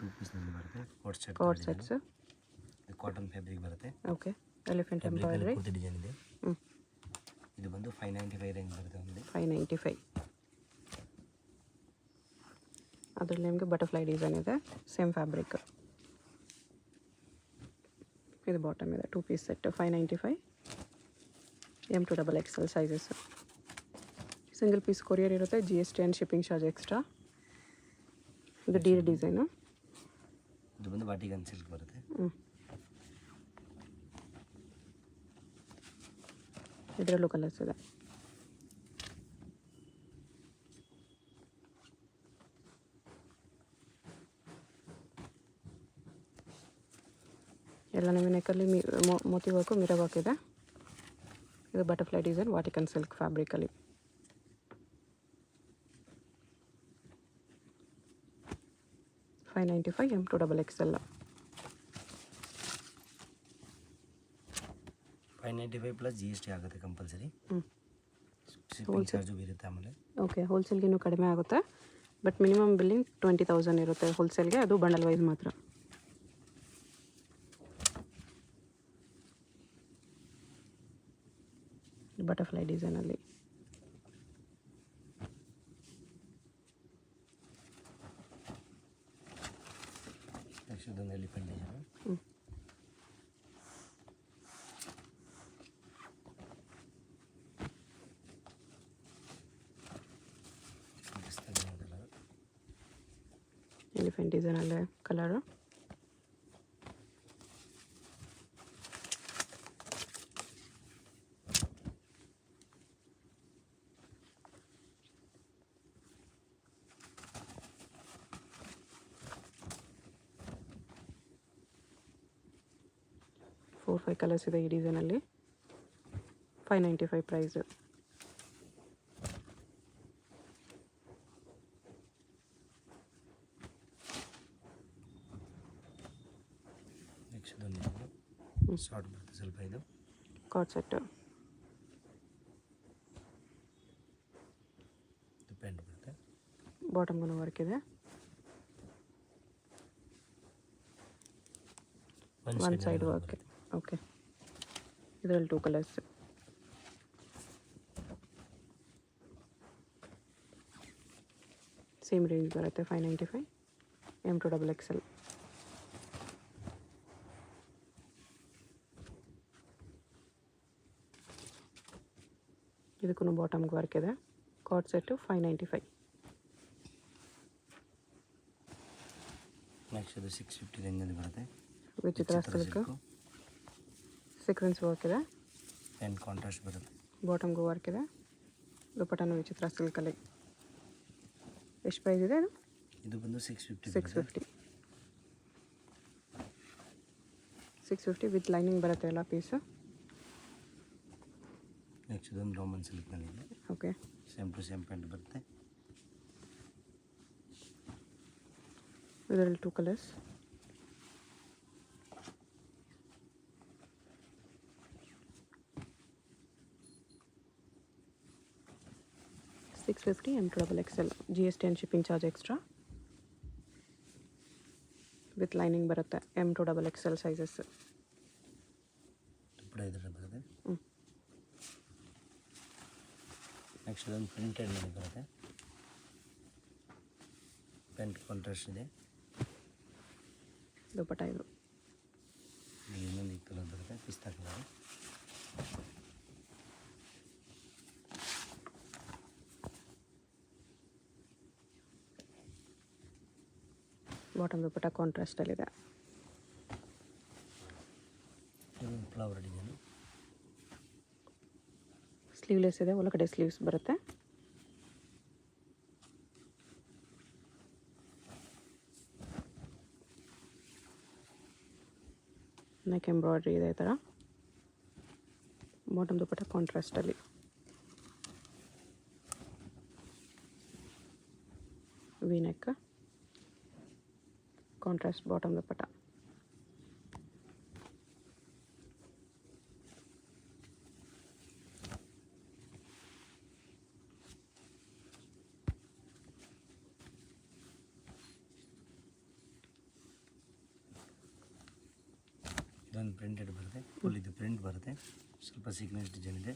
2 ಪೀಸ್ನಲ್ಲಿ ಬರುತ್ತೆ coat sets. ಇದು ಕಾಟನ್ ಫ್ಯಾಬ್ರಿಕ್ ಬರುತ್ತೆ. ಓಕೆ, ಎಲಿಫೆಂಟ್ ಫ್ಯಾಬ್ರಿಕಲ್ಲಿ ಎಂಬ್ರಾಯ್ಡ್ರಿ. ಪೂರ್ತಿ ಡಿಸೈನ್ ಇದೆ. ಇದು ಬಂದು 595 ರೇಂಜ್ ಬರುತ್ತೆ ಒಂದು. 595. ಅದರಲ್ಲಿ ನಿಮಗೆ ಬಟರ್ಫ್ಲೈ ಡಿಸೈನ್ ಇದೆ, ಸೇಮ್ ಫ್ಯಾಬ್ರಿಕ್. ಇದು ಬಾಟಮ್ ಇದೆ, 2 piece set 595. M to XXL sizes. Single piece courier ಇರುತ್ತೆ, GST and shipping charge extra. ಇದು ಡೀರ್ ಡಿಸೈನು. ಇದು ಬಂದು ವಾಟಿಗನ್ ಸಿಲ್ಕ್ ಬರುತ್ತೆ. ಇದರಲ್ಲೂ ಕಲರ್ಸ್ ಇದೆ. ಎಲ್ಲ ನಿಮ್ಮ ನೆಕ್ಕಲ್ಲಿ ಮೋತಿ ವರ್ಕು ಮಿರರ್ ವರ್ಕ್ ಇದೆ. ಇದು ಬಟರ್ಫ್ಲೈ ಡಿಸೈನ್ ವಾಟಿಕನ್ ಸಿಲ್ಕ್ ಫ್ಯಾಬ್ರಿಕಲ್ಲಿ. $595 M to XXL. 595 plus GST ಆಗುತ್ತೆ ಕಂಪಲ್ಸರಿ. ಶಿಪ್ಪಿಂಗ್ ಚಾರ್ಜು ಇರುತ್ತೆ ಆಮೇಲೆ. ಓಕೆ, ಹೋಲ್ಸೇಲ್ಗೆ ಇನ್ನೂ ಕಡಿಮೆ ಆಗುತ್ತೆ, ಬಟ್ ಮಿನಿಮಮ್ ಬಿಲ್ಲಿಂಗ್ 20,000 ಇರುತ್ತೆ ಹೋಲ್ಸೇಲ್ಗೆ, ಅದು ಬಂಡಲ್ ವೈಸ್ ಮಾತ್ರ. ಬಟರ್ಫ್ಲೈ ಡಿಸೈನಲ್ಲಿ. ನೆಕ್ಸ್ಟ್ ಇದೊಂದು ಎಲಿಫೆಂಟ್ ಡಿಸೈನು. ಎಲಿಫೆಂಟ್ ಡಿಸೈನಲ್ಲೇ ಕಲರು. ಫೋರ್ 5 ಕಲರ್ಸ್ ಇದೆ ಈ ಡಿಸೈನಲ್ಲಿ. 595 ಪ್ರೈಸು. ನೆಕ್ಸ್ಟ್ ಇದೊಂದು ಶಾರ್ಟ್ ಬರುತ್ತೆ ಸ್ವಲ್ಪ. ಇದು ಕಾಟ್ ಸೆಟ್. ಇದು ಪ್ಯಾಂಟ್ ಬರುತ್ತೆ. ಬಾಟಮ್ಗೂ ವರ್ಕ್ ಇದೆ. One side work. ಓಕೆ, ಇದರಲ್ಲಿ 2 ಕಲರ್ಸ್. ಸೇಮ್ ರೇಂಜ್ ಬರುತ್ತೆ, 595 M to XXL. ಇದಕ್ಕೂ ಬಾಟಮ್ಗೆ ವರ್ಕ್ ಇದೆ. ಕಾಟ್ ಸೆಟ್ಟು 595. ನೆಕ್ಸ್ಟ್ ಇದು 650 ರೇಂಜಲ್ಲಿ ಬರುತ್ತೆ. ವಿಚಿತ್ರ ಸಿಲ್ಕ್ ಸೀಕ್ವೆನ್ಸ್ ವರ್ಕ್ ಇದೆ. ಆ್ಯಂಡ್ ಕಾಂಟ್ರಾಸ್ಟ್ ಬರುತ್ತೆ. ಬಾಟಮ್ಗೂ ವರ್ಕ್ ಇದೆ. ದುಪಟ್ಟನು ವಿಚಿತ್ರ ಸಿಲ್ಕಲ್ಲಿ. ಎಷ್ಟು ಪ್ರೈಸ್ ಇದೆ ಇದು? ಇದು ಬಂದು 650. 650 ವಿತ್ ಲೈನಿಂಗ್ ಬರುತ್ತೆ ಎಲ್ಲ ಪೀಸು. ನೆಕ್ಸ್ಟ್ ಇದೊಂದು ರೋಮನ್ ಸಿಲ್ಕ್ನಲ್ಲಿ ಇದೆ. Okay, same to same pant ಬರುತ್ತೆ. ಇದರಲ್ಲಿ 2 colours. $650 M to XXL. GST and shipping charge extra. With lining ಬರುತ್ತೆ. M to XXL sizes. ಇದರಲ್ಲಿ ಬರುತ್ತೆ. ನೆಕ್ಸ್ಟ್ ಇದೊಂದು ಪ್ರಿಂಟೆಡ್ನಲ್ಲಿ ಬರುತ್ತೆ. ಪ್ಯಾಂಟ್ ಕಾಂಟ್ರಾಸ್ಟ್ ಇದೆ. ದುಪಟ್ಟ ಇದು. ಇನ್ನೊಂದು ಕಲರ್ ಬರುತ್ತೆ, ಪಿಸ್ತಾ ಕಲರ್. ಬಾಟಮ್ ದುಪಟ್ಟ ಕಾಂಟ್ರಾಸ್ಟಲ್ಲಿದೆ. ಇದೊಂದು ಫ್ಲವರ್ ಡಿಸೈನು. ಸ್ಲೀವ್ಲೆಸ್ ಇದೆ, ಒಳಗಡೆ ಸ್ಲೀವ್ಸ್ ಬರುತ್ತೆ. ನೆಕ್ ಎಂಬ್ರಾಯ್ಡ್ರಿ ಇದೆ ಈ ಥರ. ಬಾಟಮ್ ದುಪಟ್ಟ ಕಾಂಟ್ರಾಸ್ಟಲ್ಲಿ. V neck, contrast bottom dupatta. Printed ಬರುತ್ತೆ, ಫುಲ್ ಇದು ಪ್ರಿಂಟ್ ಬರುತ್ತೆ, ಸ್ವಲ್ಪ ಸೀಕ್ವೆನ್ಸ್ ಡಿಸೈನ್ ಇದೆ.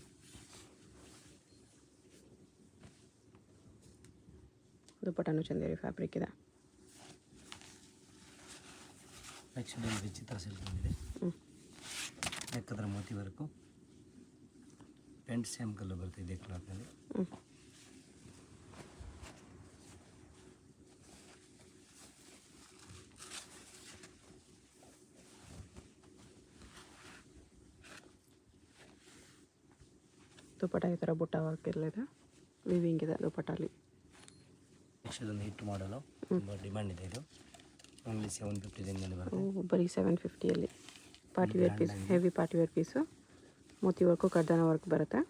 ದುಪ್ಪಟ್ಟನು ಚಂದೇರಿ ಫ್ಯಾಬ್ರಿಕ್ ಇದೆ. ನೆಕ್ಸ್ಟ್ ಒಂದು ವಿಚಿತ್ರ ಸಿಲ್ಕ್ ಬಂದಿದೆ. ನೆಕ್ಕದ್ರ ಮೋತಿ ವರ್ಕು, ಪ್ಯಾಂಟ್ ಸೇಮ್ ಕಲರ್ ಬರುತ್ತೆ ಇದೇ ಕ್ಲಾತ್ನಲ್ಲಿ. ದುಪ್ಪಟ್ಟ ಈ ಥರ ಬುಟ್ಟ ವರ್ಕ್ ಇರಲಿದೆ, ವಿವಿಂಗ್ ಇದೆ ದುಪ್ಪಟ್ಟಲ್ಲಿ. ನೆಕ್ಸ್ಟ್ ಇದೊಂದು ಹಿಟ್ ಮಾಡಲು, ತುಂಬ ಡಿಮ್ಯಾಂಡ್ ಇದೆ ಇದು. ಓನ್ಲಿ 750 ರೇಂಜಲ್ಲಿ ಬರುತ್ತೆ. ಬರೀ 750ಯಲ್ಲಿ party wear piece, heavy party wear piece. ಮೋತಿ ವರ್ಕು ಕಡ್ದಾನ ವರ್ಕ್ ಬರುತ್ತೆ.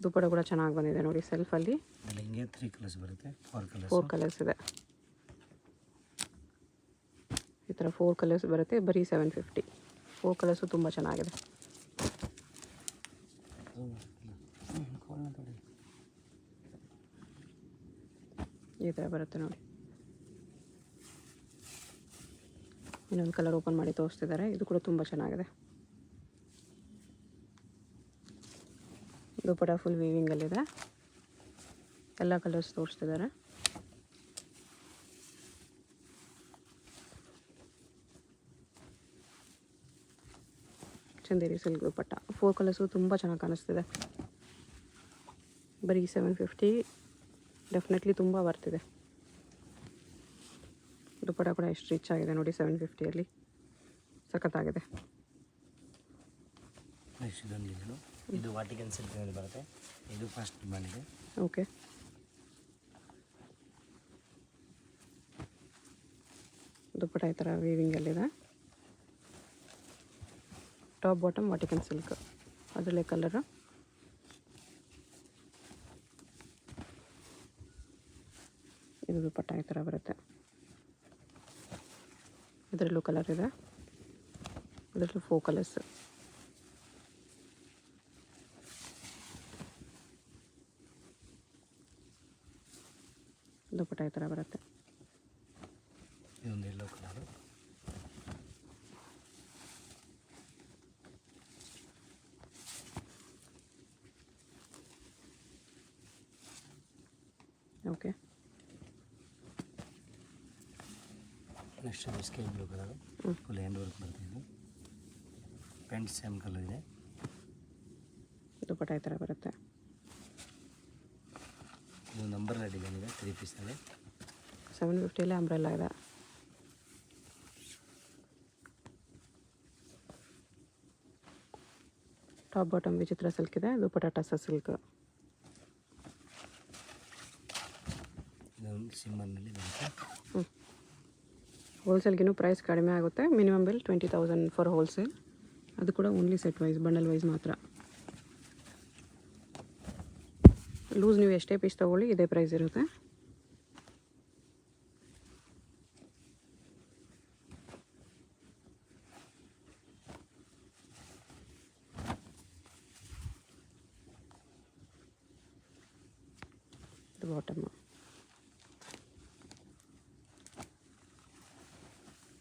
ದುಪ್ಪಟ್ಟ ಕೂಡ ಚೆನ್ನಾಗಿ ಬಂದಿದೆ ನೋಡಿ ಸೆಲ್ಫಲ್ಲಿ. ಇದರಲ್ಲಿ ಹಿಂಗೆ 3 ಕಲರ್ಸ್ ಬರುತ್ತೆ, 4 ಕಲರ್ಸ್ ಇದೆ. ಈ ಥರ 4 ಕಲರ್ಸ್ ಬರುತ್ತೆ, ಬರೀ 750. 4 ಕಲರ್ಸು ತುಂಬ ಚೆನ್ನಾಗಿದೆ. ಈ ಥರ ಬರುತ್ತೆ ನೋಡಿ. ಇನ್ನೊಂದು ಕಲರ್ ಓಪನ್ ಮಾಡಿ ತೋರಿಸ್ತಿದ್ದಾರೆ, ಇದು ಕೂಡ ತುಂಬ ಚೆನ್ನಾಗಿದೆ. ದುಪ್ಪಟ್ಟ ಫುಲ್ ವೀವಿಂಗಲ್ಲಿದೆ, ಎಲ್ಲ ಕಲರ್ಸ್ ತೋರಿಸ್ತಿದ್ದಾರೆ. ಚಂದೇರಿ ಸಿಲ್ಕ್ ದುಪ್ಪಟ್ಟ 4 ಕಲರ್ಸು ತುಂಬ ಚೆನ್ನಾಗಿ ಕಾಣಿಸ್ತಿದೆ. ಬರೀ 750, ಡೆಫಿನೆಟ್ಲಿ ತುಂಬ ಬರ್ತಿದೆ. ದುಪ್ಪಟ್ಟ ಕೂಡ ಎಷ್ಟು ರಿಚ್ ಆಗಿದೆ ನೋಡಿ 750ಯಲ್ಲಿ, ಸಖತ್ತಾಗಿದೆ. ನೆಕ್ಸ್ಟ್ ಇದೊಂದು ಡಿಸೈನು, ಇದು ವಾಟಿಕನ್ ಸಿಲ್ಕ್ನಲ್ಲಿ ಬರುತ್ತೆ, ಇದು ಫಸ್ಟ್ ಡಿಮ್ಯಾಂಡ್ ಇದೆ. ಓಕೆ, ದುಪ್ಪಟ್ಟ ಈ ಥರ ವೀವಿಂಗಲ್ಲಿದೆ. ಟಾಪ್ ಬಾಟಮ್ ವಾಟಿಕನ್ ಸಿಲ್ಕ್, ಅದರಲ್ಲೇ ಕಲರು. ಇದು ದುಪ್ಪಟ್ಟ ಈ ಥರ ಬರುತ್ತೆ, ಇದರಲ್ಲೂ ಕಲರ್ ಇದೆ, ಇದರಲ್ಲೂ 4 ಕಲರ್ಸ್. ದುಪ್ಪಟ್ಟ ಈ ಥರ ಬರುತ್ತೆ. ಇದೊಂದು ಯೆಲ್ಲೋ ಕಲರು, ಓಕೆ. ನೆಕ್ಸ್ಟ್ ಇದು sky blue colour, full hand work ಬರುತ್ತೆ. ಇದು ಪ್ಯಾಂಟ್ ಸೇಮ್ ಕಲರ್ ಇದೆ. ದುಪ್ಪಟ್ಟ ಈ ಥರ ಬರುತ್ತೆ. ಇದು ನಂಬರ್ ಡಿಸೈನ್ ಇದೆ, 3 ಪೀಸಲ್ಲಿ. 750ಯಲ್ಲಿ ಅಂಬ್ರೆಲ್ಲ ಇದೆ. ಟಾಪ್ ಬಾಟಮ್ ವಿಚಿತ್ರ ಸಿಲ್ಕ್ ಇದೆ, ದುಪ್ಪಟ್ಟ ಟಸ ಸಿಲ್ಕ್. ಇದೊಂದು ಸಿಮ್ಮರ್ನಲ್ಲಿ ಬರುತ್ತೆ. ಹೋಲ್ಸೇಲ್ಗಿನ್ನೂ ಪ್ರೈಸ್ ಕಡಿಮೆ ಆಗುತ್ತೆ. ಮಿನಿಮಮ್ ಬಿಲ್ 20,000 ಫಾರ್ ಹೋಲ್ಸೇಲ್, ಅದು ಕೂಡ only set wise, bundle wise ಮಾತ್ರ. ಲೂಸ್ ನೀವು ಎಷ್ಟೇ ಪೀಸ್ ತೊಗೊಳ್ಳಿ ಇದೇ ಪ್ರೈಸ್ ಇರುತ್ತೆ. ಇದು ಬಾಟಮ್.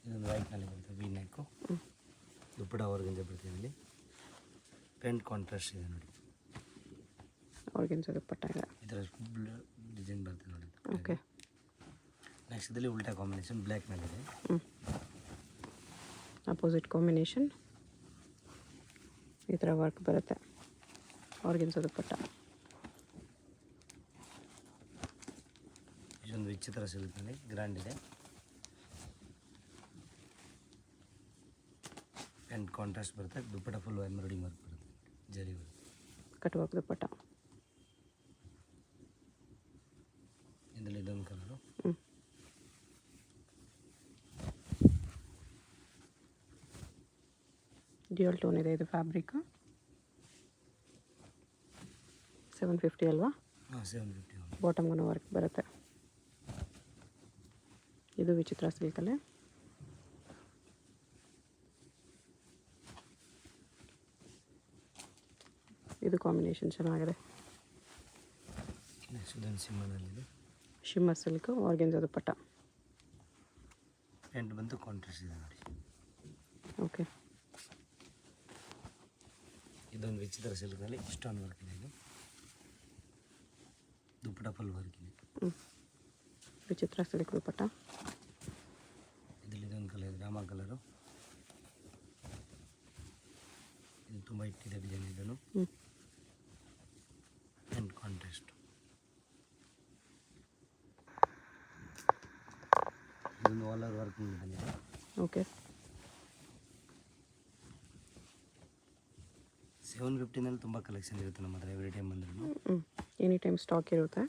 ಇದೊಂದು ವೈಟ್ನಲ್ಲಿ ಬರುತ್ತೆ, ವಿ ನೆಕ್ಕು. ದುಪ್ಪಟ್ಟ ಅವ್ರಿಗಿಂತ ಬರ್ತದೆ. ಇಲ್ಲಿ ಪ್ಯಾಂಟ್ ಕಾಂಟ್ರಾಸ್ಟ್ ಇದೆ ನೋಡಿ, ಅವ್ರಿಗಿಂತ ದುಪ್ಪಟ್ಟ ಇದೆ. ಇದರ ಡಿಸೈನ್ ಬರುತ್ತೆ ನೋಡಿ. ಓಕೆ. ನೆಕ್ಸ್ಟ್ ಇದರಲ್ಲಿ ಉಲ್ಟಾ ಕಾಂಬಿನೇಷನ್ ಬ್ಲ್ಯಾಕ್ನಲ್ಲಿದೆ. ಅಪೋಸಿಟ್ ಕಾಂಬಿನೇಷನ್ ಈ ಥರ ವರ್ಕ್ ಬರುತ್ತೆ. ಅವ್ರಿಗಿಂತ ದುಪ್ಪಟ್ಟ. ಇದೊಂದು ವಿಚಿತ್ರ ಸಿಲ್ಕ್ನಲ್ಲಿ ಗ್ರ್ಯಾಂಡ್ ಇದೆ. ಪ್ಯಾಂಟ್ ಕಾಂಟ್ರಾಸ್ಟ್ ಬರುತ್ತೆ, ದುಪ್ಪಟ್ಟ ಫುಲ್ ಎಂಬ್ರಾಯ್ಡಿಂಗ್ ವರ್ಕ್ ಬರುತ್ತೆ, ಜರಿ ಬರುತ್ತೆ. ಕಟ್ ವರ್ಕ್ ದುಪ್ಪಟ್ಟ. ಇದರಲ್ಲಿ ಇದೊಂದು ಕಲರು. ಡ್ಯೂಯಲ್ ಟೋನ್ ಇದೆ ಇದು ಫ್ಯಾಬ್ರಿಕ್. 750 ಅಲ್ವಾ? ಹಾಂ, 750. ಬಾಟಮ್ಗೂ ವರ್ಕ್ ಬರುತ್ತೆ. ಇದು ವಿಚಿತ್ರ ಸಿಲ್ಕಲ್ಲೇ. ಇದು ಕಾಂಬಿನೇಷನ್ ಚೆನ್ನಾಗಿದೆ. ನೆಕ್ಸ್ಟ್ ಇದೊಂದು ಸಿಮ್ಮರ್ನಲ್ಲಿದೆ, ಶಿಮ್ಮರ್ ಸಿಲ್ಕ್, ಆರ್ಗೆನ್ಜಾ ದುಪ್ಪಟ್ಟ. ಪ್ಯಾಂಟ್ ಬಂದು ಕಾಂಟ್ರಾಸ್ಟ್ ಇದೆ ನೋಡಿ. ಓಕೆ. ಇದೊಂದು ವಿಚಿತ್ರ ಸಿಲ್ಕ್ನಲ್ಲಿ ಸ್ಟೋನ್ ವರ್ಕ್ ಇದೆ. ಇದು ದುಪ್ಪಟ ಫುಲ್ ವರ್ಕ್ ಇದೆ. ವಿಚಿತ್ರ ಸಿಲ್ಕ್ ದುಪ್ಪಟ. ಇದರಲ್ಲಿ ಇದೊಂದು ಕಲರ್ ಇದೆ, ರಾಮ ಕಲರು. ಇದು ತುಂಬ ಇಟ್ಟಿದೆ ಡಿಸೈನ್. ಇದನ್ನು ಆ್ಯಂಡ್ ಕಾಂಟ್ರಾಸ್ಟ್. ಇದೊಂದು ವಾಲರ್ ವರ್ಕ್ ಬಂದಿದೆ. ಓಕೆ. 750ನಲ್ಲಿ ತುಂಬ ಕಲೆಕ್ಷನ್ ಇರುತ್ತೆ ನಮ್ಮ ಹತ್ರ. ಎವ್ರಿ ಟೈಮ್ ಬಂದ್ರೂ ಎನಿ ಟೈಮ್ ಸ್ಟಾಕ್ ಇರುತ್ತೆ.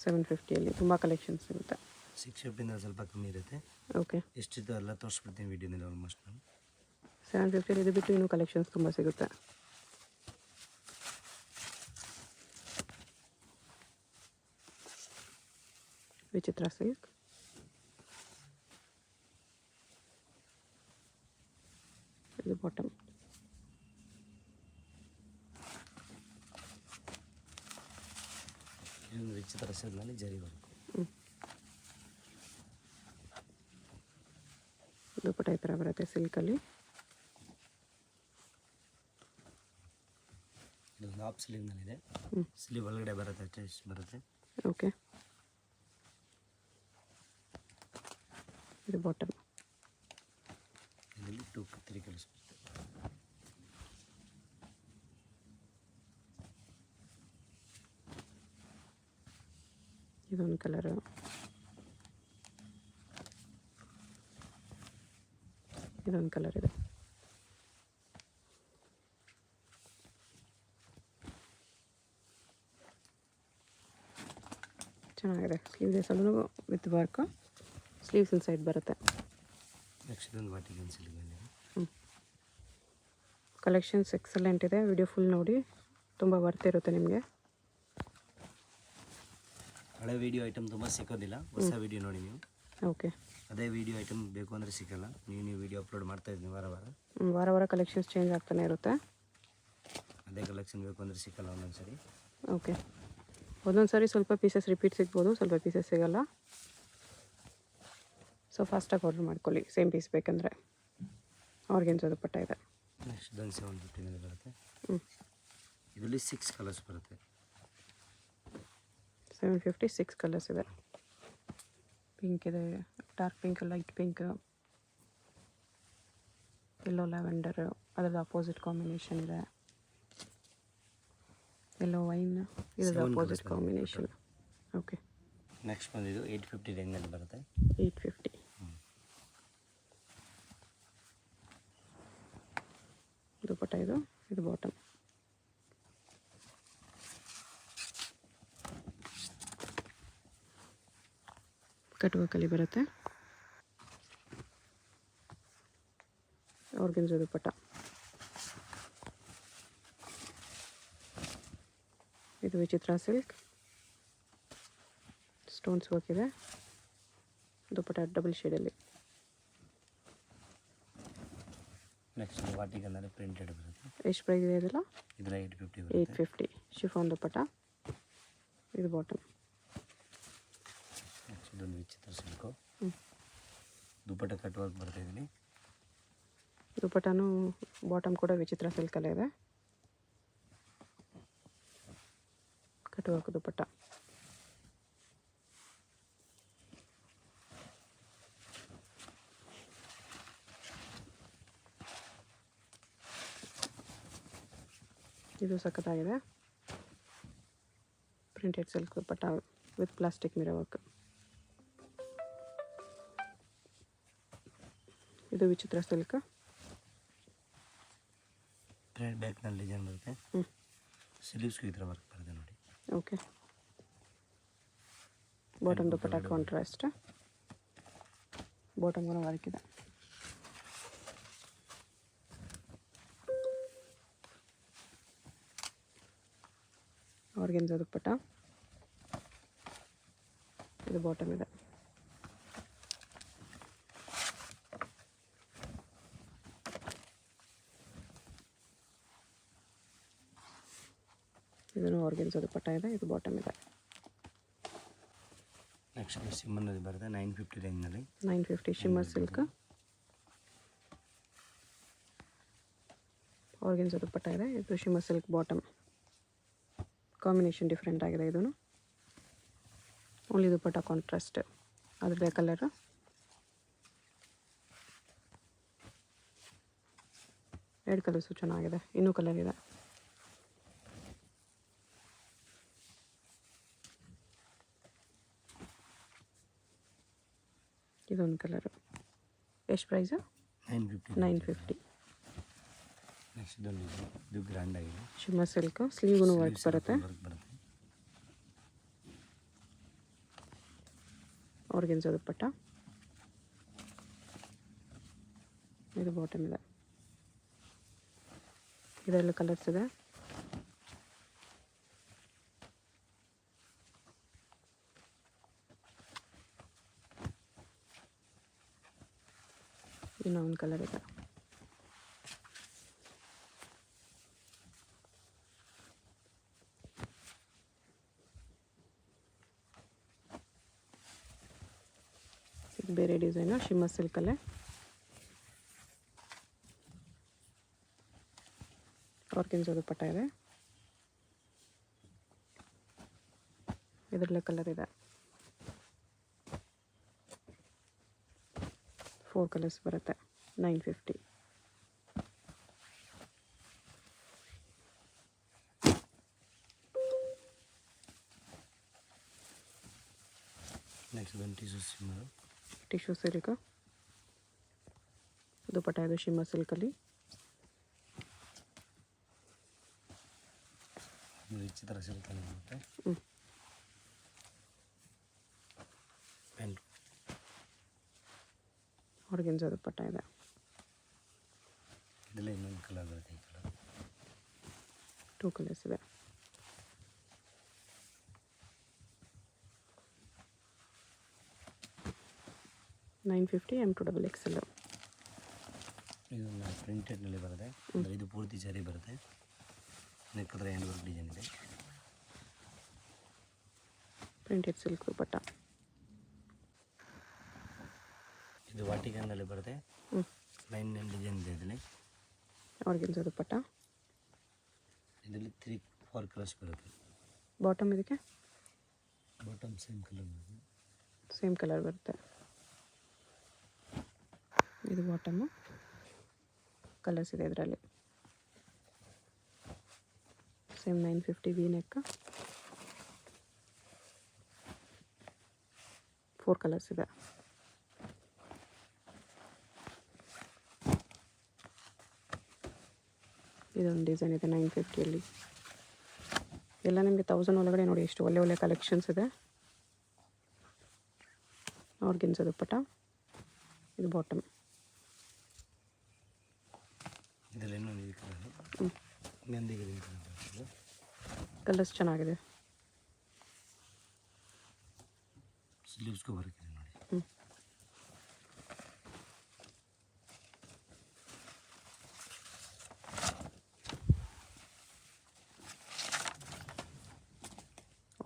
750ಯಲ್ಲಿ ತುಂಬ ಕಲೆಕ್ಷನ್ಸ್ ಇರುತ್ತೆ. 650ನಲ್ಲಿ ಸ್ವಲ್ಪ ಕಮ್ಮಿ ಇರುತ್ತೆ. ಓಕೆ. ಎಷ್ಟಿತ್ತು ಎಲ್ಲ ತೋರಿಸ್ಬಿಡ್ತೀನಿ ವೀಡಿಯೋನಲ್ಲಿ ಆಲ್ಮೋಸ್ಟ್ ನಾನು. 750 ಇದು ಬಿಟ್ಟು ಇನ್ನೂ ಕಲೆಕ್ಷನ್ಸ್ ತುಂಬ ಸಿಗುತ್ತೆ. ವಿಚಿತ್ರ ಸಿಲ್ಕ್. ಇದು ಬಾಟಮ್. ಇದೊಂದು ವಿಚಿತ್ರ ಸಿಲ್ಕ್ನಲ್ಲಿ ಜರಿ ವರ್ಕ್. ದುಪ್ಪಟ ಈ ಥರ ಬರುತ್ತೆ ಸಿಲ್ಕಲ್ಲಿ. ಇದೊಂದು ಹಾಫ್ ಸ್ಲೀವ್ನಲ್ಲಿದೆ. ಸ್ಲೀವ್ ಒಳಗಡೆ ಬರುತ್ತೆ, ಅಟ್ಯಾಚ್ ಬರುತ್ತೆ. ಓಕೆ. ಇದು ಬಾಟಮ್. ಇದರಲ್ಲಿ 2-3 ಕಲರ್ಸ್ ಬರುತ್ತೆ. ಇದೊಂದು ಕಲರು. ಇದೊಂದು ಕಲರ್ ಇದೆ. ಚೆನ್ನಾಗಿದೆ. ಸ್ಲೀವ್ಲೆಸ್ ಅಲ್ಲೂ with work. Sleeves in side ಬರುತ್ತೆ. ನೆಕ್ಸ್ಟ್ ಇದೊಂದು ವಾಟಿಕನ್ ಸಿಲ್ಕ್ ಬಂದಿದೆ. ಕಲೆಕ್ಷನ್ಸ್ ಎಕ್ಸಲೆಂಟ್ ಇದೆ. ವಿಡಿಯೋ ಫುಲ್ ನೋಡಿ, ತುಂಬ ವರ್ತ್ ಇರುತ್ತೆ ನಿಮಗೆ. ಹಳೆ ವೀಡಿಯೋ ಐಟಮ್ ತುಂಬ ಸಿಗೋದಿಲ್ಲ, ಹೊಸ ವೀಡಿಯೋ ನೋಡಿ ನೀವು. ಓಕೆ. ಅದೇ ವೀಡಿಯೋ ಐಟಮ್ ಬೇಕು ಅಂದರೆ ಸಿಕ್ಕಲ್ಲ. ನೀವು ವೀಡಿಯೋ ಅಪ್ಲೋಡ್ ಮಾಡ್ತಾ ಇದ್ದೀನಿ ವಾರ ವಾರ. ವಾರ ಕಲೆಕ್ಷನ್ಸ್ ಚೇಂಜ್ ಆಗ್ತಾನೆ ಇರುತ್ತೆ. ಅದೇ ಕಲೆಕ್ಷನ್ ಬೇಕು ಅಂದರೆ ಸಿಕ್ಕಲ್ಲ ಒಂದೊಂದು ಸರಿ. ಓಕೆ. ಒಂದೊಂದು ಸಾರಿ ಸ್ವಲ್ಪ ಪೀಸಸ್ ರಿಪೀಟ್ ಸಿಗ್ಬೋದು, ಸ್ವಲ್ಪ ಪೀಸಸ್ ಸಿಗಲ್ಲ. ಸೊ ಫಾಸ್ಟಾಗಿ ಆರ್ಡರ್ ಮಾಡ್ಕೊಳ್ಳಿ ಸೇಮ್ ಪೀಸ್ ಬೇಕಂದರೆ. ಆರ್ಗೆನ್ಸಾ ದುಪ್ಪಟ್ಟ ಇದೆ. ನೆಕ್ಸ್ಟ್ ಇದೊಂದು 750ನಲ್ಲಿ ಬರುತ್ತೆ. ಇದರಲ್ಲಿ 6 ಕಲರ್ಸ್ ಬರುತ್ತೆ. 750 6 ಕಲರ್ಸ್ ಇದೆ. ಪಿಂಕ್ ಇದೆ, dark pink, light pink, yellow lavender, ಅದರದ್ದು ಅಪೋಸಿಟ್ ಕಾಂಬಿನೇಷನ್ ಇದೆ. ಯೆಲ್ಲೋ ವೈನ್, ಇದರದ್ದು ಅಪೋಸಿಟ್ ಕಾಂಬಿನೇಷನ್. ಓಕೆ. ನೆಕ್ಸ್ಟ್ ಬಂದಿದ್ದು 850 ರೇಂಜ್ನಲ್ಲಿ ಬರುತ್ತೆ. 850. ದುಪ್ಪಟ್ಟ ಇದು ಬಾಟಮ್. ಕಟ್ವರ್ಕಲ್ಲಿ ಬರುತ್ತೆ. ಆರ್ಗೆನ್ಸಾ ದುಪ್ಪಟ್ಟ. ಇದು ವಿಚಿತ್ರ ಸಿಲ್ಕ್. ಸ್ಟೋನ್ಸ್ ವರ್ಕ್ ಇದೆ. ದುಪ್ಪಟ್ಟ ಡಬಲ್ ಶೇಡಲ್ಲಿ. ನೆಕ್ಸ್ಟ್ ವಾಟಿಕನ್ನಲ್ಲಿ ಪ್ರಿಂಟೆಡ್ ಬರುತ್ತೆ. ಎಷ್ಟು ಪ್ರೈಸ್ ಇದೆ ಇದೆಲ್ಲ? ಇದೆಲ್ಲ 850 ಬರುತ್ತೆ. 850. ಶಿಫಾನ್ ದುಪ್ಪಟ್ಟ. ಇದು ಬಾಟಮ್. ನೆಕ್ಸ್ಟ್ ಇದೊಂದು ವಿಚಿತ್ರ ಸಿಲ್ಕು. ದುಪ್ಪಟ್ಟ ಕಟ್ ವರ್ಕ್ ಬರ್ತಾ ಇದ್ದೀನಿ. ದುಪ್ಪಟ್ಟನೂ ಬಾಟಮ್ ಕೂಡ ವಿಚಿತ್ರ ಸಿಲ್ಕಲ್ಲೇ ಇದೆ. ಕಟ್ ವರ್ಕ್ ದುಪ್ಪಟ್ಟ. ಇದು ಸಖತ್ತಾಗಿದೆ. Printed silk dupatta with plastic mirror work. ಇದು ವಿಚಿತ್ರ ಸಿಲ್ಕ್. ಥ್ರೆಡ್ ಬ್ಯಾಕ್ನಲ್ಲಿ ಡಿಸೈನ್ ಬರುತ್ತೆ. ಸ್ಲೀವ್ಸ್ಗೂ ಈ ಥರ ವರ್ಕ್ ಬರುತ್ತೆ ನೋಡಿ. ಓಕೆ. ಬಾಟಮ್ ದುಪ್ಪಟ್ಟ ಕಾಂಟ್ರಾಸ್ಟ್. ಬಾಟಮ್ ಕೂಡ ವರ್ಕ್ ಇದೆ. ಆರ್ಗೆನ್ಸಾ ದುಪ್ಪಟ್ಟ. ಇದು ಬಾಟಮ್ ಇದೆ. ಇದನ್ನು ಆರ್ಗೆನ್ಸಾ ದುಪ್ಪಟ್ಟ ಇದೆ. ಇದು ಬಾಟಮ್ ಇದೆ. ನೆಕ್ಸ್ಟ್ ಸಿಮ್ಮನ್ನಲ್ಲಿ ಬರುತ್ತೆ 950 ರೇಂಜ್ನಲ್ಲಿ. 950 ಶಿಮ್ಮರ್ ಸಿಲ್ಕ್. ಆರ್ಗೆನ್ಸಾ ದುಪ್ಪಟ್ಟ ಇದೆ. ಇದು shimmer silk bottom. Combination different ಆಗಿದೆ ಇದೂ. Only dupatta contrast. ಅದರಲ್ಲೇ ಕಲರ್ ಎರಡು ಕಲರ್ಸು ಚೆನ್ನಾಗಿದೆ. ಇನ್ನೂ ಕಲರ್ ಇದೆ. ಇದೊಂದು ಕಲರು. ಎಷ್ಟು ಪ್ರೈಸು? 950. 950. ನೆಕ್ಸ್ಟ್ ಇದು ಗ್ರ್ಯಾಂಡ್ ಆಗಿದೆ. Shimmer silk. ಸ್ಲೀವ್ಗೂ ವರ್ಕ್ ಬರುತ್ತೆ. ವರ್ಕ್ ಬರುತ್ತೆ. ಆರ್ಗೆನ್ಸಾ ದುಪ್ಪಟ್ಟ. ಇದು ಬಾಟಮ್ ಇದೆ. ಇದೆಲ್ಲ ಕಲರ್ಸ್ ಇದೆ. ಇನ್ನೂ ಒಂದು ಕಲರ್ ಇದೆ. ಇದು ಬೇರೆ ಡಿಸೈನು ಶಿಮ್ಮರ್ ಸಿಲ್ಕಲ್ಲೇ. ಆರ್ಗೆನ್ಸಾ ದುಪ್ಪಟ್ಟ ಇದೆ. ಇದರಲ್ಲೇ ಕಲರ್ ಇದೆ. 4 ಕಲರ್ಸ್ ಬರುತ್ತೆ. 950. ನೆಕ್ಸ್ಟ್ ಒಂದು ಟಿಶ್ಯೂ ಸಿಲ್ಕ್. ದುಪ್ಪಟ್ಟ ಇದೆ ಶಿಮ್ಮರ್ ಸಿಲ್ಕಲ್ಲಿ. ವಿಚಿತ್ರ ಸಿಲ್ಕ್ ಅಲ್ಲಿ ಬರುತ್ತೆ. ಪ್ಯಾಂಟ್ ಆರ್ಗೆನ್ಸಾ ದುಪ್ಪಟ್ಟ ಇದೆ. ಇದೆಲ್ಲ ಇನ್ನೊಂದು ಕಲರ್ ಬರುತ್ತೆ. ಈ ಕಲರ್ 2 ಕಲರ್ಸ್ ಇದೆ. $950 M2XXL. ಇದೊಂದು ಪ್ರಿಂಟೆಡ್ನಲ್ಲಿ ಬರುತ್ತೆ. ಇದು ಪೂರ್ತಿ ಸರಿ ಬರುತ್ತೆ. ನೆಕ್ ಹತ್ರ ಹ್ಯಾಂಡ್ ವರ್ಕ್ ಡಿಸೈನ್ ಇದೆ. ಪ್ರಿಂಟೆಡ್ ಸಿಲ್ಕ್ ದುಪ್ಪಟ್ಟ. ಇದು ವಾಟಿಕನ್ನಲ್ಲಿ ಬರುತ್ತೆ. ಲೈನ್ ಡಿಸೈನ್ ಇದೆ ಇದರಲ್ಲಿ. ಆರ್ಗೆನ್ಸಾ ದುಪ್ಪಟ್ಟ. ಇದರಲ್ಲಿ 3-4 ಕಲರ್ಸ್ ಬರುತ್ತೆ. ಬಾಟಮ್ ಇದಕ್ಕೆ ಬಾಟಮ್ ಸೇಮ್ ಕಲರ್ ಬರುತ್ತೆ. ಸೇಮ್ ಕಲರ್ ಬರುತ್ತೆ. ಇದು ಬಾಟಮು. ಕಲರ್ಸ್ ಇದೆ ಇದರಲ್ಲಿ. Same 950 V neck. 4 ಕಲರ್ಸ್ ಇದೆ. ಇದೊಂದು ಡಿಸೈನ್ ಇದೆ 950ಯಲ್ಲಿ. ಎಲ್ಲ ನಿಮಗೆ 1000 ಒಳಗಡೆ ನೋಡಿ ಎಷ್ಟು ಒಳ್ಳೆ ಒಳ್ಳೆ ಕಲೆಕ್ಷನ್ಸ್ ಇದೆ. ಆರ್ಗೆನ್ಸಾ ದುಪ್ಪಟ್ಟ. ಇದು ಬಾಟಮ್. ಇದರಲ್ಲಿ ಇನ್ನೊಂದು ಈ ಕಲರ್ ನಂದಿ ಗ್ರೀನ್ ಕಲರ್ ಬರ್ತದೆ. ಕಲರ್ಸ್ ಚೆನ್ನಾಗಿದೆ. ಸ್ಲೀವ್ಸ್ಗೂ ವರ್ಕ್ ಇದೆ ನೋಡಿ.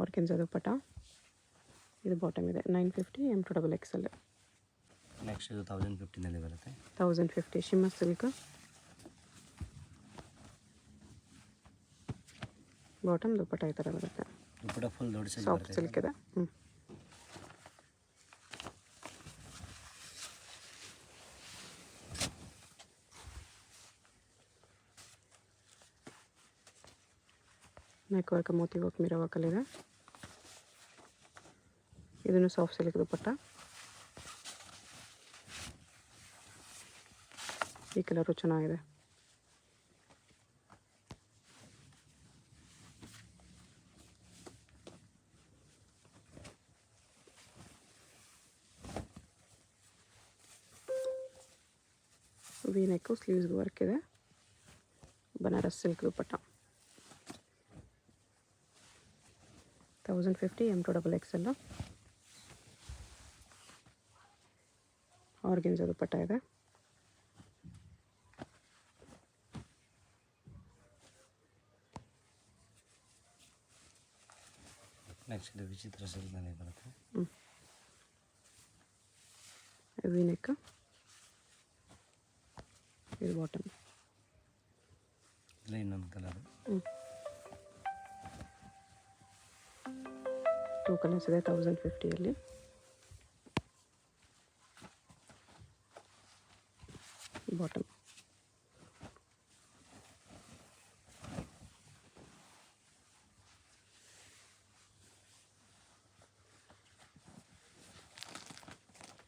ಆರ್ಗೆನ್ಸಾ ದುಪ್ಪಟ್ಟ. ಇದು ಬಾಟಮ್ ಇದೆ. 950 M2XXL. ನೆಕ್ಸ್ಟ್ ಇದು 1050ನಲ್ಲಿ ಬರುತ್ತೆ. 1050 ಶಿಮ್ಮರ್ ಸಿಲ್ಕ್. ಬಾಟಮ್ ದುಪ್ಪಟ್ಟ ಈ ಥರ ಬರುತ್ತೆ. ದುಪ್ಪಟ್ಟ ಫುಲ್ ದೊಡ್ಡ ಸೈಜ್ ಸಾಫ್ಟ್ ಬರುತ್ತೆ. ಸಿಲ್ಕ್ ಇದೆ. ನೆಕ್ ವರ್ಕ್ ಮೋತಿ ವರ್ಕ್ ಮಿರೋ ವರ್ಕಲ್ಲಿದೆ. ಇದನ್ನು ಸಾಫ್ಟ್ ಸಿಲ್ಕ್ ದುಪ್ಪಟ್ಟ. ಈ ಕಲರು ಚೆನ್ನಾಗಿದೆ. ವಿ ನೆಕ್ಕು ಸ್ಲೀವ್ಸ್ಗೆ ವರ್ಕ್ ಇದೆ. Banaras silk dupatta. 1050 M2XXL. Organza dupatta ಇದೆ. ನೆಕ್ಸ್ಟ್ ಇದು ವಿಚಿತ್ರ ಸಿಲ್ಕ್ನಲ್ಲಿ ಬರುತ್ತೆ. V neck. ಇದು ಬಾಟಮ್. ಇದರಲ್ಲಿ ಇನ್ನೊಂದು ಕಲರ್. 2 ಕಲರ್ಸ್ ಇದೆ 1050 ಬಾಟಮ್.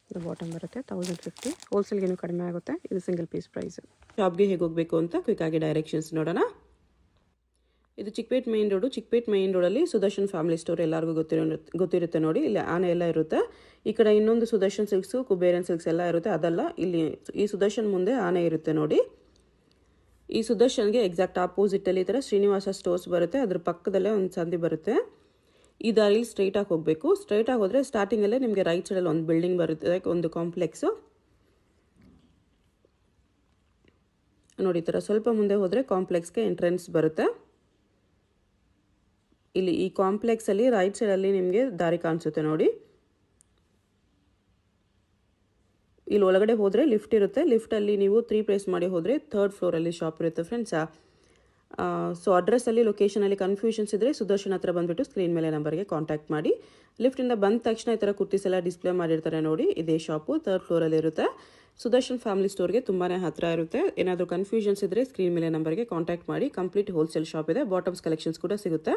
ಇದು ಬಾಟಮ್ ಬರುತ್ತೆ 1050. ಹೋಲ್ಸೇಲ್ಗೇನು ಕಡಿಮೆ ಆಗುತ್ತೆ. ಇದು ಸಿಂಗಲ್ ಪೀಸ್ ಪ್ರೈಸ್. ಶಾಪ್ಗೆ ಹೇಗೆ ಹೋಗಬೇಕು ಅಂತ ಕ್ವಿಕ್ಕಾಗಿ ಡೈರೆಕ್ಷನ್ಸ್ ನೋಡೋಣ. ಇದು Chickpet main road. Chickpet main ರೋಡಲ್ಲಿ ಸುದರ್ಶನ್ ಫ್ಯಾಮಿಲಿ ಸ್ಟೋರ್ ಎಲ್ಲರಿಗೂ ಗೊತ್ತಿರುತ್ತೆ ನೋಡಿ. ಇಲ್ಲಿ ಆನೆ ಎಲ್ಲ ಇರುತ್ತೆ. ಈ ಕಡೆ ಇನ್ನೊಂದು ಸುದರ್ಶನ್ ಸಿಲ್ಕ್ಸು, ಕುಬೇರನ್ ಸಿಲ್ಕ್ಸ್ ಎಲ್ಲ ಇರುತ್ತೆ. ಅದಲ್ಲ, ಇಲ್ಲಿ ಈ ಸುದರ್ಶನ್ ಮುಂದೆ ಆನೆ ಇರುತ್ತೆ ನೋಡಿ. ಈ ಸುದರ್ಶನ್ಗೆ ಎಕ್ಸಾಕ್ಟ್ ಆಪೋಸಿಟಲ್ಲಿ ಈ ಥರ ಶ್ರೀನಿವಾಸ ಸ್ಟೋರ್ಸ್ ಬರುತ್ತೆ. ಅದ್ರ ಪಕ್ಕದಲ್ಲೇ ಒಂದು ಸಂದಿ ಬರುತ್ತೆ. ಈ ದಾರಿಲಿ ಸ್ಟ್ರೈಟಾಗಿ ಹೋಗಬೇಕು. ಸ್ಟ್ರೈಟಾಗಿ ಹೋದರೆ ಸ್ಟಾರ್ಟಿಂಗಲ್ಲೇ ನಿಮಗೆ ರೈಟ್ ಸೈಡಲ್ಲಿ ಒಂದು ಬಿಲ್ಡಿಂಗ್ ಬರುತ್ತೆ, ಒಂದು ಕಾಂಪ್ಲೆಕ್ಸು ನೋಡಿ. ಈ ಥರ ಸ್ವಲ್ಪ ಮುಂದೆ ಹೋದರೆ ಕಾಂಪ್ಲೆಕ್ಸ್ಗೆ ಎಂಟ್ರೆನ್ಸ್ ಬರುತ್ತೆ. ಇಲ್ಲಿ ಈ ಕಾಂಪ್ಲೆಕ್ಸಲ್ಲಿ ರೈಟ್ ಸೈಡಲ್ಲಿ ನಿಮಗೆ ದಾರಿ ಕಾಣಿಸುತ್ತೆ ನೋಡಿ. ಇಲ್ಲಿ ಒಳಗಡೆ ಹೋದರೆ ಲಿಫ್ಟ್ ಇರುತ್ತೆ. ಲಿಫ್ಟಲ್ಲಿ ನೀವು 3 ಪ್ರೆಸ್ ಮಾಡಿ ಹೋದರೆ 3rd ಫ್ಲೋರಲ್ಲಿ ಶಾಪ್ ಇರುತ್ತೆ ಫ್ರೆಂಡ್ಸಾ. ಸೊ ಅಡ್ರೆಸ್ಸಲ್ಲಿ ಲೊಕೇಶನಲ್ಲಿ ಕನ್ಫ್ಯೂಷನ್ಸ್ ಇದ್ದರೆ ಸುದರ್ಶನ್ ಹತ್ರ ಬಂದುಬಿಟ್ಟು ಸ್ಕ್ರೀನ್ ಮೇಲೆ ನಂಬರ್ಗೆ ಕಾಂಟ್ಯಾಕ್ಟ್ ಮಾಡಿ. ಲಿಫ್ಟಿಂದ ಬಂದ ತಕ್ಷಣ ಈ ಥರ ಕುರ್ತೀಸ್ ಎಲ್ಲ ಡಿಸ್ಪ್ಲೇ ಮಾಡಿರ್ತಾರೆ ನೋಡಿ. ಇದೇ ಶಾಪು 3rd ಫ್ಲೋರಲ್ಲಿ ಇರುತ್ತೆ. ಸುದರ್ಶನ್ ಫ್ಯಾಮಿಲಿ ಸ್ಟೋರ್ಗೆ ತುಂಬಾ ಹತ್ತಿರ ಇರುತ್ತೆ. ಏನಾದರೂ ಕನ್ಫ್ಯೂಷನ್ಸ್ ಇದ್ದರೆ ಸ್ಕ್ರೀನ್ ಮೇಲೆ ನಂಬರ್ಗೆ ಕಾಂಟ್ಯಾಕ್ಟ್ ಮಾಡಿ. ಕಂಪ್ಲೀಟ್ ಹೋಲ್ಸೇಲ್ ಶಾಪ್ ಇದೆ. ಬಾಟಮ್ಸ್ ಕಲೆಕ್ಷನ್ಸ್ ಕೂಡ ಸಿಗುತ್ತೆ.